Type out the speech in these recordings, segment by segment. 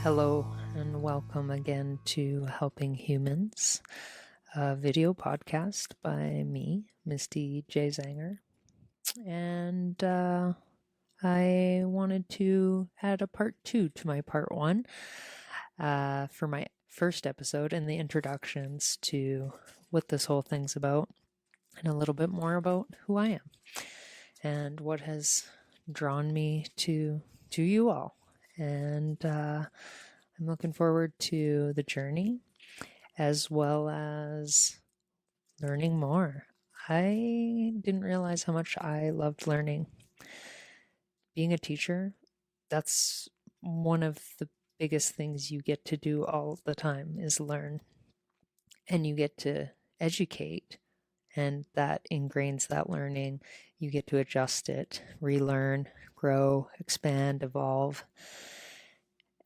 Hello and welcome again to Helping Humins, a video podcast by me, Misty J. Zanger. And I wanted to add a part 2 to my part 1 for my first episode and the introductions to what this whole thing's about and a little bit more about who I am and what has drawn me to you all. And I'm looking forward to the journey as well as learning more. I didn't realize how much I loved learning. Being a teacher, that's one of the biggest things you get to do all the time is learn. And you get to educate, and that ingrains that learning. You get to adjust it, relearn, grow, expand, evolve.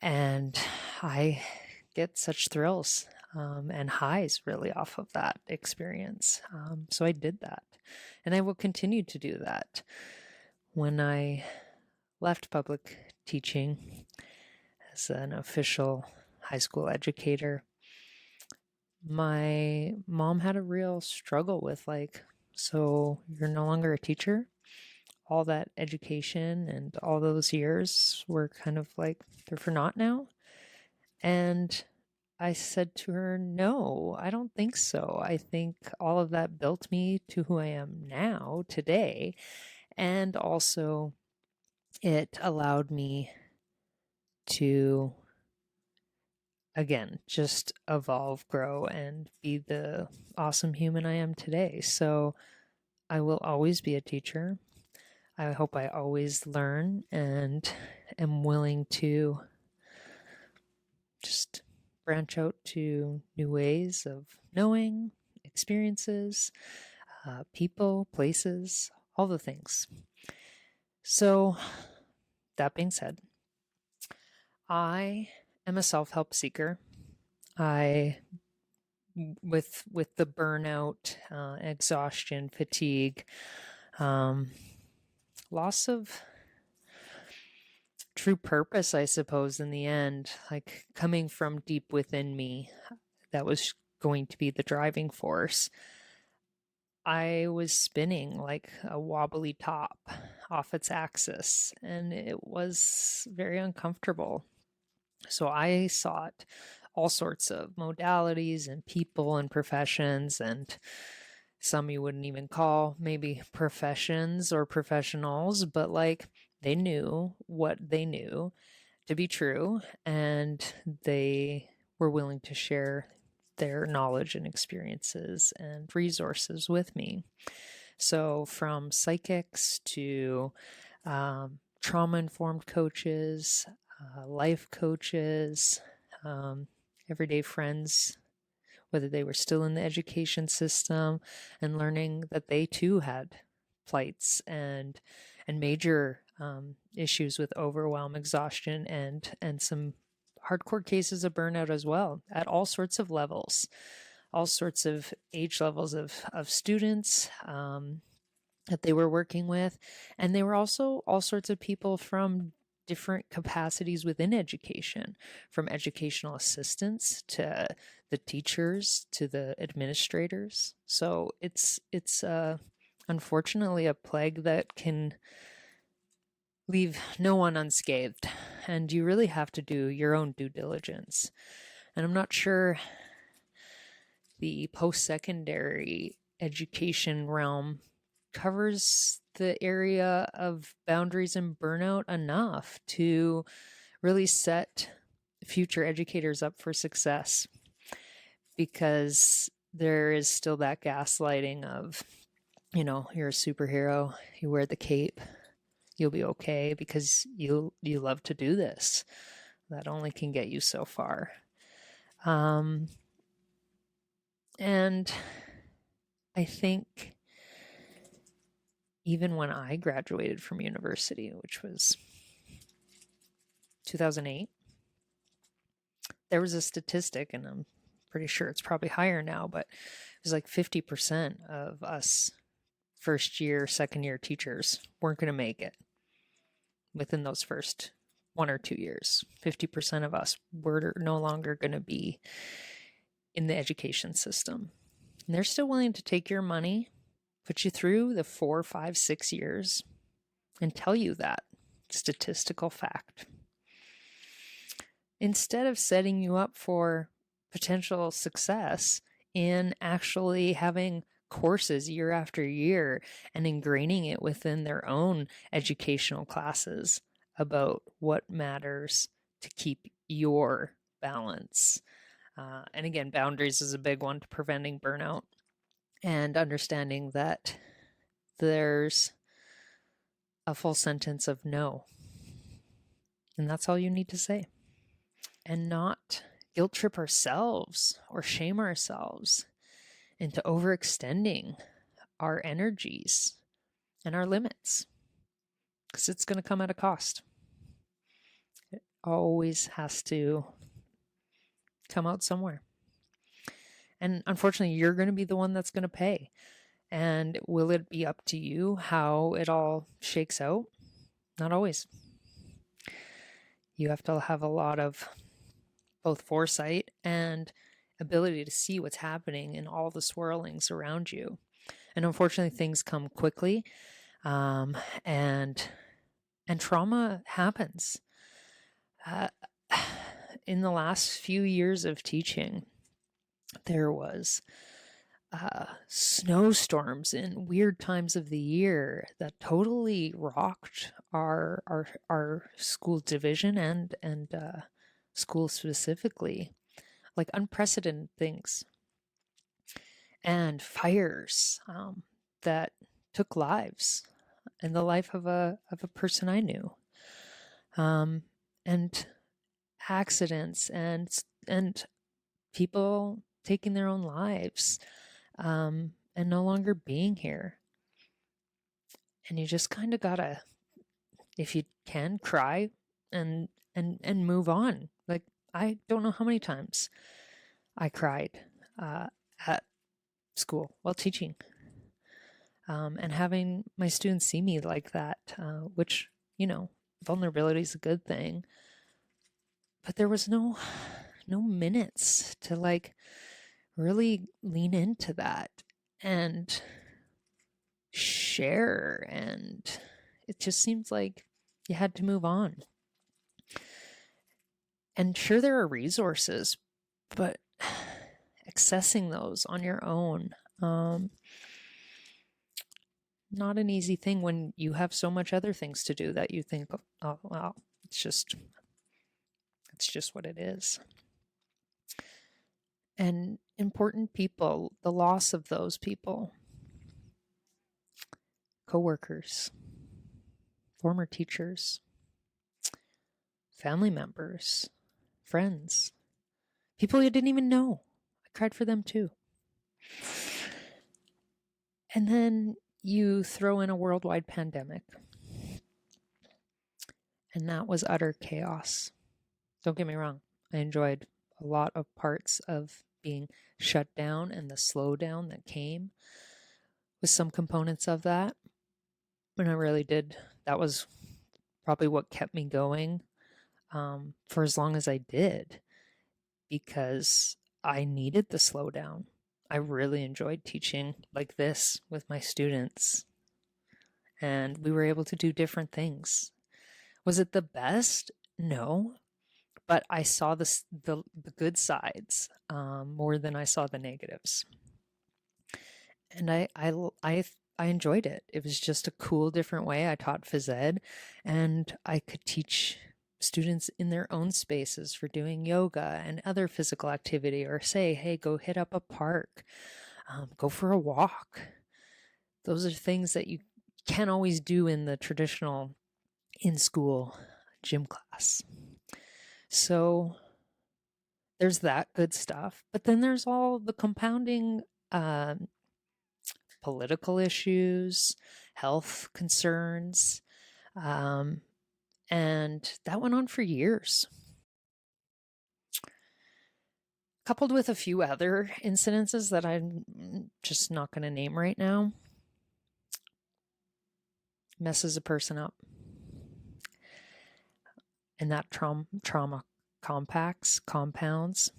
And I get such thrills and highs really off of that experience. So I did that. And I will continue to do that. When I left public teaching as an official high school educator, my mom had a real struggle with so you're no longer a teacher? All that education and all those years were kind of like, they're for naught now? And I said to her, no, I don't think so. I think all of that built me to who I am now, today. And also, it allowed me to, again, just evolve, grow, and be the awesome human I am today. So I will always be a teacher. I hope I always learn and am willing to just branch out to new ways of knowing, experiences, people, places, all the things. So, that being said, I am a self-help seeker. With the burnout, exhaustion, fatigue, loss of true purpose, I suppose, in the end, like coming from deep within me, that was going to be the driving force. I was spinning like a wobbly top off its axis, and it was very uncomfortable. So I sought all sorts of modalities and people and professions, and some you wouldn't even call maybe professions or professionals, but they knew what they knew to be true, and they were willing to share their knowledge and experiences and resources with me. So from psychics to trauma-informed coaches, life coaches, everyday friends, whether they were still in the education system and learning that they too had plights and major issues with overwhelm, exhaustion, and some hardcore cases of burnout as well at all sorts of levels, all sorts of age levels of students that they were working with. And they were also all sorts of people from different capacities within education, from educational assistants to the teachers to the administrators. So it's unfortunately a plague that can leave no one unscathed, and you really have to do your own due diligence. And I'm not sure the post-secondary education realm covers the area of boundaries and burnout enough to really set future educators up for success, because there is still that gaslighting of, you're a superhero, you wear the cape, you'll be okay because you love to do this. That only can get you so far. And I think even when I graduated from university, which was 2008, there was a statistic, and I'm pretty sure it's probably higher now, but it was like 50% of us first year, second year teachers weren't going to make it within those first 1 or 2 years. 50% of us, we're no longer going to be in the education system. And they're still willing to take your money, put you through the 4, 5, 6 years, and tell you that statistical fact. Instead of setting you up for potential success in actually having courses year after year and ingraining it within their own educational classes about what matters to keep your balance. And again, boundaries is a big one to preventing burnout, and understanding that there's a full sentence of no. And that's all you need to say. And not guilt trip ourselves or shame ourselves into overextending our energies and our limits, because it's going to come at a cost. It always has to come out somewhere. And unfortunately, you're going to be the one that's going to pay. And will it be up to you how it all shakes out? Not always. You have to have a lot of both foresight and ability to see what's happening in all the swirlings around you. And unfortunately, things come quickly, and trauma happens. In the last few years of teaching, there was snowstorms in weird times of the year that totally rocked our school division and school specifically, like unprecedented things, and fires that took lives, and the life of a person I knew, and accidents and people taking their own lives, and no longer being here. And you just kind of gotta, if you can, cry and move on. Like, I don't know how many times I cried at school while teaching, and having my students see me like that, which, vulnerability is a good thing, but there was no minutes to like really lean into that and share, and it just seems like you had to move on. And sure, there are resources, but accessing those on your own, not an easy thing when you have so much other things to do that you think, oh well, it's just what it is. And important people, the loss of those people, coworkers, former teachers, family members, friends, people you didn't even know. I cried for them too. And then you throw in a worldwide pandemic, and that was utter chaos. Don't get me wrong, I enjoyed a lot of parts of being shut down and the slowdown that came with some components of that. And I really did. That was probably what kept me going for as long as I did, because I needed the slowdown. I really enjoyed teaching like this with my students, and we were able to do different things. Was it the best? No, but I saw the good sides more than I saw the negatives, and I enjoyed it. It was just a cool, different way. I taught phys ed, and I could teach students in their own spaces for doing yoga and other physical activity, or say, hey, go hit up a park, go for a walk. Those are things that you can't always do in the traditional in-school gym class. So there's that good stuff. But then there's all the compounding political issues, health concerns, and that went on for years. Coupled with a few other incidences that I'm just not going to name right now, messes a person up. And that trauma compounds,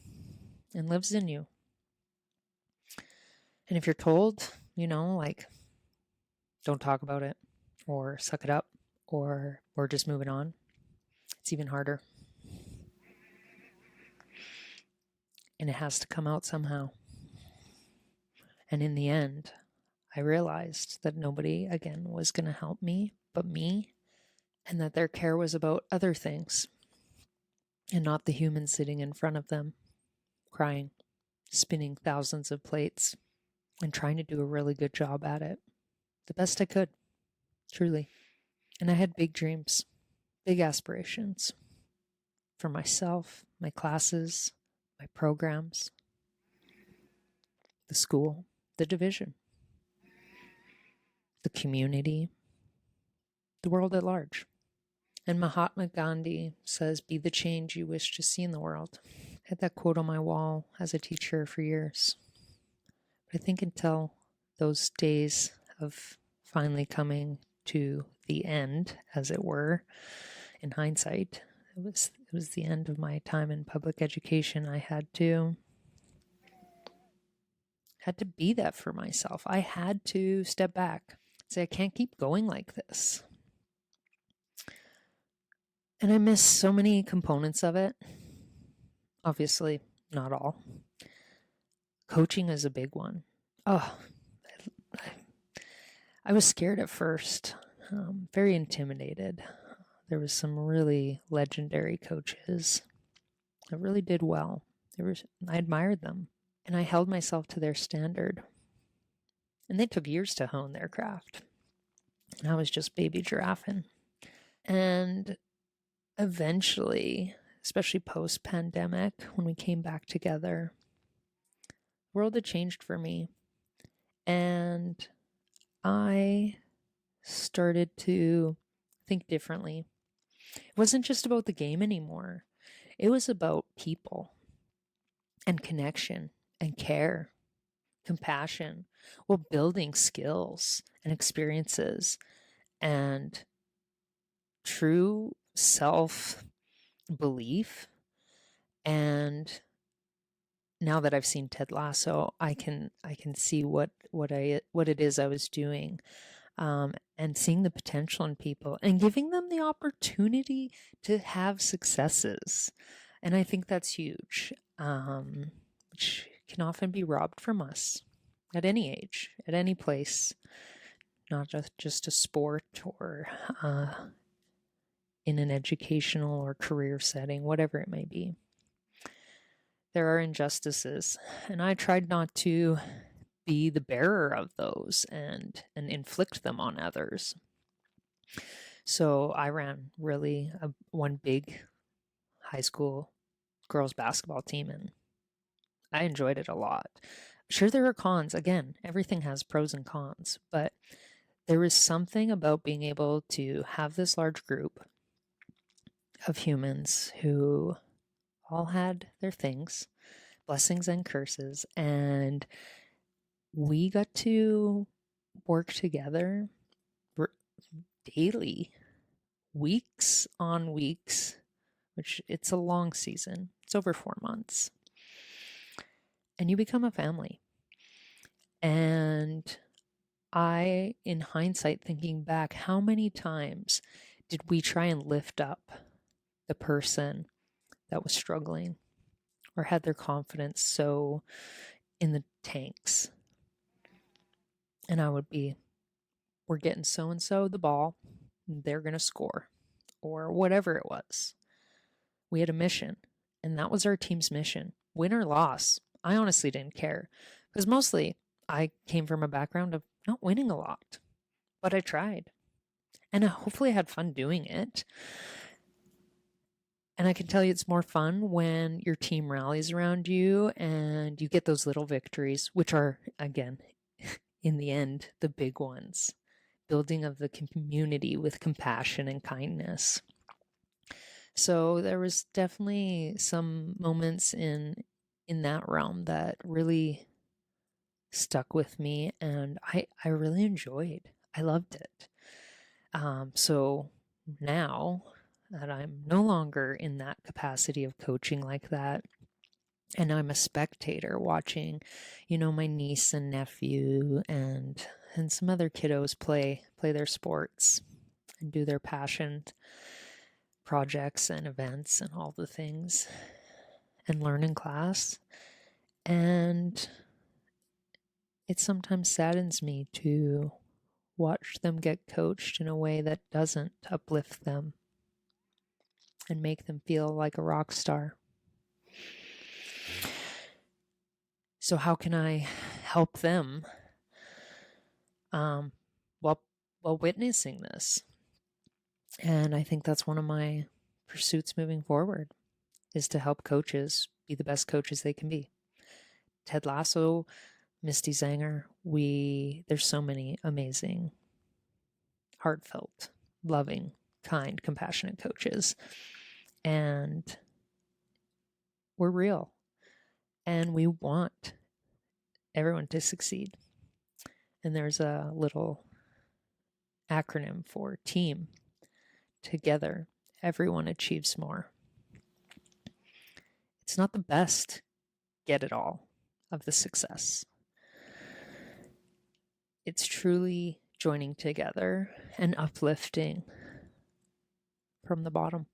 and lives in you. And if you're told, like, don't talk about it, or suck it up, or we're just moving on, it's even harder. And it has to come out somehow. And in the end, I realized that nobody, again, was going to help me but me, and that their care was about other things and not the human sitting in front of them, crying, spinning thousands of plates, and trying to do a really good job at it. The best I could, truly. And I had big dreams, big aspirations for myself, my classes, my programs, the school, the division, the community, the world at large. And Mahatma Gandhi says, be the change you wish to see in the world. I had that quote on my wall as a teacher for years. But I think until those days of finally coming to the end, as it were, in hindsight, it was the end of my time in public education. I had to be that for myself. I had to step back, say, I can't keep going like this. And I miss so many components of it. Obviously, not all. Coaching is a big one. Oh, I was scared at first, very intimidated. There was some really legendary coaches that really did well. I admired them, and I held myself to their standard. And they took years to hone their craft. And I was just baby giraffing. And eventually, especially post-pandemic, when we came back together, the world had changed for me. And I started to think differently. It wasn't just about the game anymore. It was about people and connection and care, compassion, while building skills and experiences and true self-belief. And now that I've seen Ted Lasso, I can see what it is I was doing, and seeing the potential in people and giving them the opportunity to have successes. And I think that's huge, which can often be robbed from us at any age, at any place, not just a sport or in an educational or career setting, whatever it may be. There are injustices, and I tried not to be the bearer of those and inflict them on others. So I ran really one big high school girls basketball team, and I enjoyed it a lot. Sure, there are cons. Again, everything has pros and cons, but there was something about being able to have this large group of humans who all had their things, blessings and curses, and we got to work together daily, weeks on weeks, which it's a long season. It's over 4 months. And you become a family. And I, in hindsight, thinking back, how many times did we try and lift up the person that was struggling or had their confidence so in the tanks? And I would be, we're getting so-and-so the ball, they're going to score, or whatever it was. We had a mission, and that was our team's mission. Win or loss, I honestly didn't care, because mostly I came from a background of not winning a lot, but I tried. And I hopefully had fun doing it. And I can tell you it's more fun when your team rallies around you and you get those little victories, which are, again, in the end, the big ones. Building of the community with compassion and kindness. So there was definitely some moments in that realm that really stuck with me, and I really enjoyed. I loved it. So now that I'm no longer in that capacity of coaching like that. And I'm a spectator watching, my niece and nephew and some other kiddos play their sports and do their passion projects and events and all the things and learn in class. And it sometimes saddens me to watch them get coached in a way that doesn't uplift them and make them feel like a rock star. So how can I help them while witnessing this? And I think that's one of my pursuits moving forward, is to help coaches be the best coaches they can be. Ted Lasso, Misty Zanger, there's so many amazing, heartfelt, loving, kind, compassionate coaches. And we're real. And we want everyone to succeed. And there's a little acronym for team. Together, everyone achieves more. It's not the best get it all of the success. It's truly joining together and uplifting from the bottom.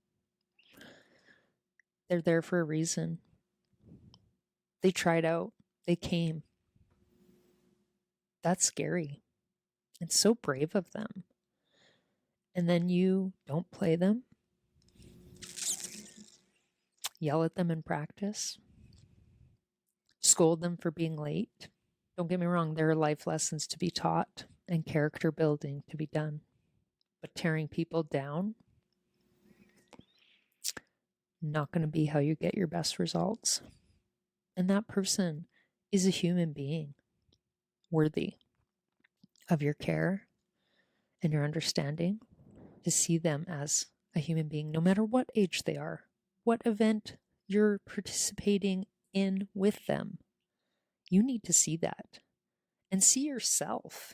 They're there for a reason. They tried out. They came. That's scary. It's so brave of them. And then you don't play them, yell at them in practice, scold them for being late. Don't get me wrong, there are life lessons to be taught and character building to be done. But tearing people down, not going to be how you get your best results. And that person is a human being worthy of your care and your understanding, to see them as a human being, no matter what age they are, what event you're participating in with them. You need to see that and see yourself.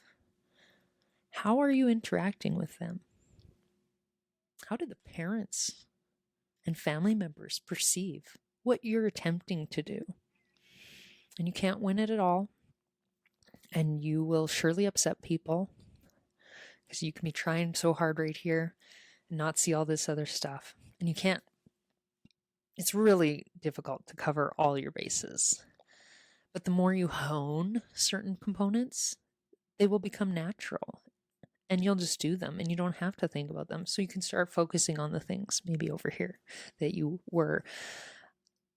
How are you interacting with them? How do the parents and family members perceive what you're attempting to do? And you can't win it at all. And you will surely upset people, because you can be trying so hard right here and not see all this other stuff. And you can't. It's really difficult to cover all your bases. But the more you hone certain components, they will become natural. And you'll just do them, and you don't have to think about them. So you can start focusing on the things maybe over here that you were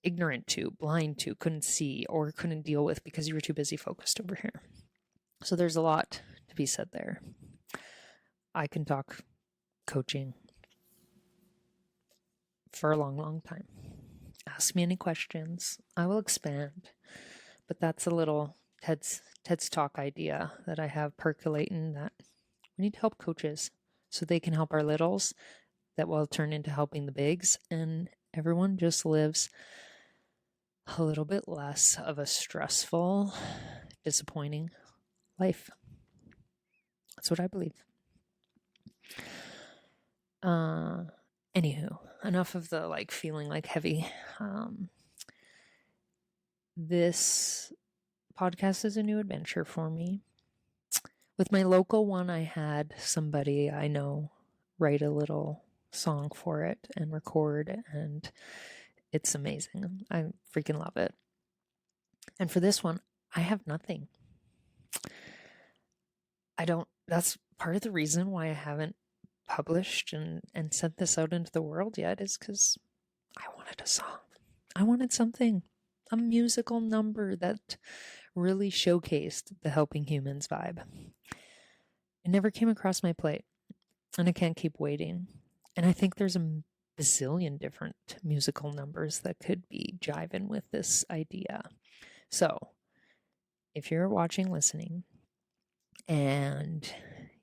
ignorant to, blind to, couldn't see, or couldn't deal with because you were too busy focused over here. So there's a lot to be said there. I can talk coaching for a long, long time. Ask me any questions. I will expand. But that's a little Ted's Talk idea that I have percolating, that we need to help coaches so they can help our littles, that will turn into helping the bigs, and everyone just lives a little bit less of a stressful, disappointing life. That's what I believe. Anywho, enough of the feeling heavy. This podcast is a new adventure for me. With my local one, I had somebody I know write a little song for it and record, and it's amazing. I freaking love it. And for this one, I have nothing. That's part of the reason why I haven't published and sent this out into the world yet, is because I wanted a song. I wanted something, a musical number that really showcased the Helping Humans vibe. It never came across my plate, and I can't keep waiting. And I think there's a bazillion different musical numbers that could be jiving with this idea. So if you're watching, listening, and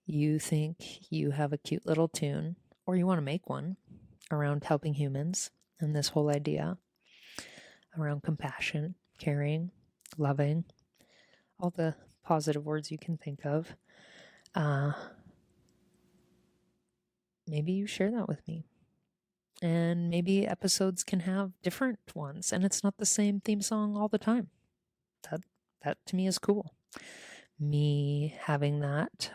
you think you have a cute little tune, or you want to make one around helping humans and this whole idea around compassion, caring, loving, all the positive words you can think of, maybe you share that with me. And maybe episodes can have different ones, and it's not the same theme song all the time. That to me is cool. Me having that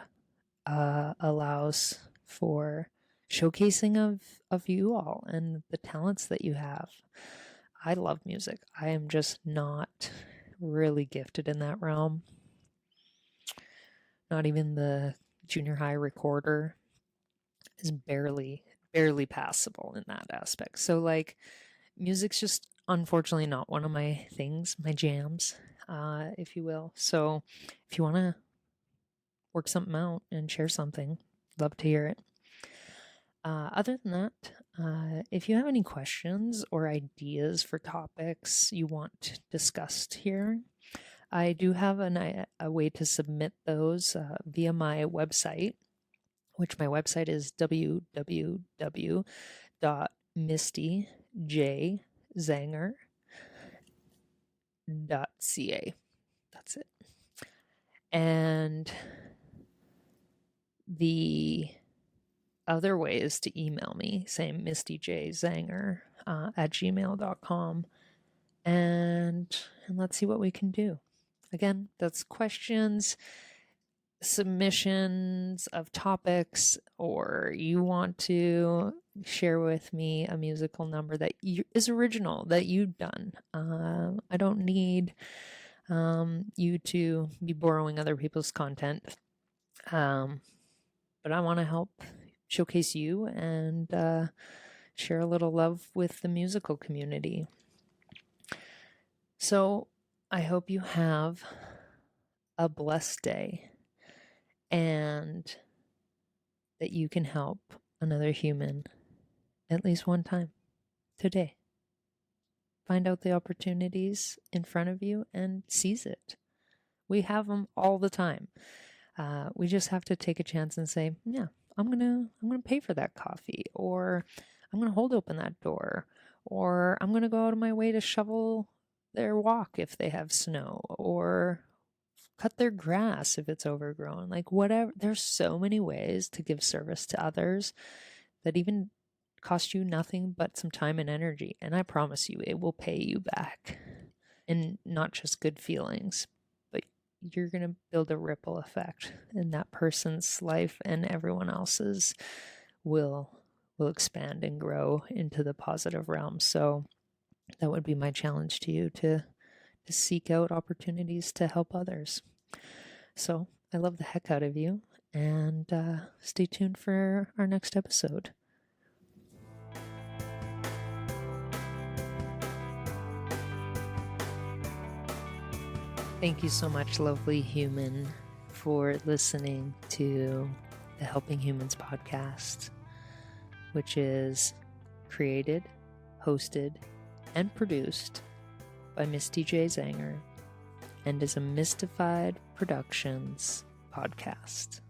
allows for showcasing of you all and the talents that you have. I love music. I am just not really gifted in that realm. Not even the junior high recorder is barely passable in that aspect. So like music's just unfortunately not one of my things, my jams, if you will. So if you want to work something out and share something, love to hear it. Other than that, if you have any questions or ideas for topics you want discussed here, I do have a way to submit those via my website, which my website is www.mistyjzanger.ca. That's it. And the other way is to email me, same mistyjzanger at gmail.com. And let's see what we can do. Again, that's questions, submissions of topics, or you want to share with me a musical number that is original that you've done. I don't need you to be borrowing other people's content, but I want to help showcase you and share a little love with the musical community. So I hope you have a blessed day and that you can help another human at least one time today. Find out the opportunities in front of you and seize it. We have them all the time. We just have to take a chance and say, yeah, I'm gonna pay for that coffee, or I'm gonna hold open that door, or I'm gonna go out of my way to shovel their walk if they have snow, or cut their grass if it's overgrown. Like whatever, there's so many ways to give service to others that even cost you nothing but some time and energy. And I promise you, it will pay you back. And not just good feelings, but you're going to build a ripple effect, and that person's life and everyone else's will expand and grow into the positive realm. So that would be my challenge to you, to seek out opportunities to help others. So I love the heck out of you, and stay tuned for our next episode. Thank you so much, lovely human, for listening to the Helping Humans podcast, which is created, hosted, and produced by Misty J. Zanger and is a Mystified Productions podcast.